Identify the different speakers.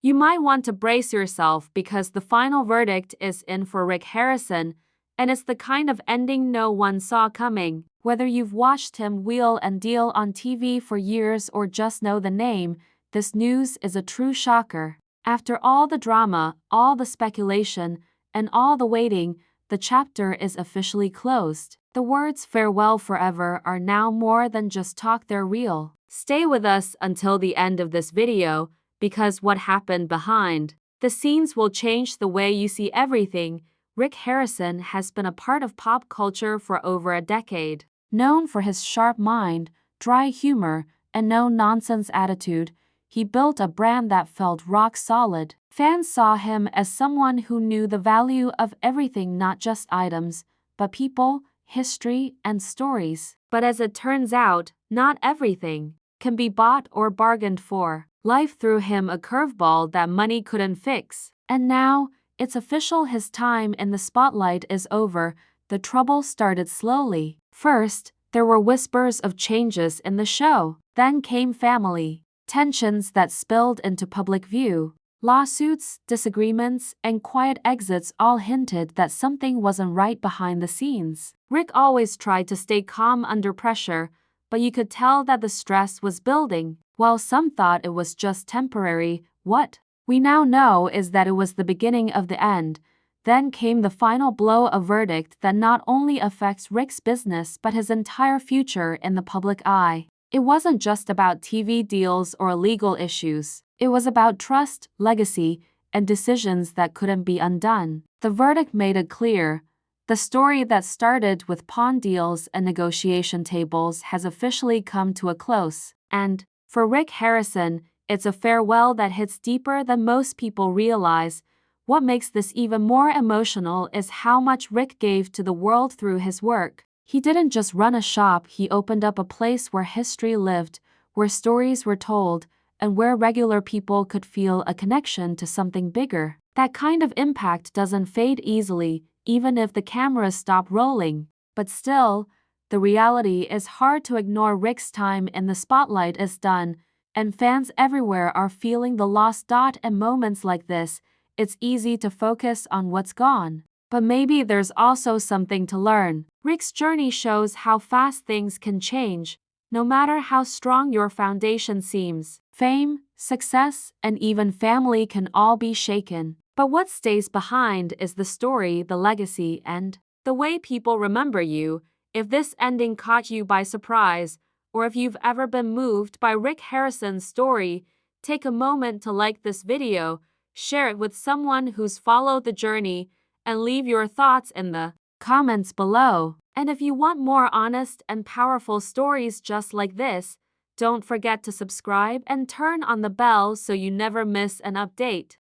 Speaker 1: You might want to brace yourself because the final verdict is in for Rick Harrison, and it's the kind of ending no one saw coming. Whether you've watched him wheel and deal on TV for years or just know the name, this news is a true shocker. After all the drama, all the speculation, and all the waiting, the chapter is officially closed. The words farewell forever are now more than just talk, they're real. Stay with us until the end of this video, because what happened behind the scenes will change the way you see everything. Rick Harrison has been a part of pop culture for over a decade. Known for his sharp mind, dry humor, and no-nonsense attitude, he built a brand that felt rock solid. Fans saw him as someone who knew the value of everything, not just items, but people, history, and stories. But as it turns out, not everything can be bought or bargained for. Life threw him a curveball that money couldn't fix. And now, it's official, his time in the spotlight is over. The trouble started slowly. First, there were whispers of changes in the show. Then came family tensions that spilled into public view. Lawsuits, disagreements, and quiet exits all hinted that something wasn't right behind the scenes. Rick always tried to stay calm under pressure, but you could tell that the stress was building. While some thought it was just temporary, what we now know is that it was the beginning of the end. Then came the final blow, a verdict that not only affects Rick's business but his entire future in the public eye. It wasn't just about TV deals or legal issues. It was about trust, legacy, and decisions that couldn't be undone. The verdict made it clear. The story that started with pawn deals and negotiation tables has officially come to a close. And, for Rick Harrison, it's a farewell that hits deeper than most people realize. What makes this even more emotional is how much Rick gave to the world through his work. He didn't just run a shop, he opened up a place where history lived, where stories were told, and where regular people could feel a connection to something bigger. That kind of impact doesn't fade easily, even if the cameras stop rolling. But still, the reality is hard to ignore. Rick's time in the spotlight is done, and fans everywhere are feeling the loss. And moments like this, it's easy to focus on what's gone. But maybe there's also something to learn. Rick's journey shows how fast things can change, no matter how strong your foundation seems. Fame, success, and even family can all be shaken. But what stays behind is the story, the legacy, and the way people remember you. If this ending caught you by surprise, or if you've ever been moved by Rick Harrison's story, take a moment to like this video, share it with someone who's followed the journey, and leave your thoughts in the comments below. And if you want more honest and powerful stories just like this, don't forget to subscribe and turn on the bell so you never miss an update.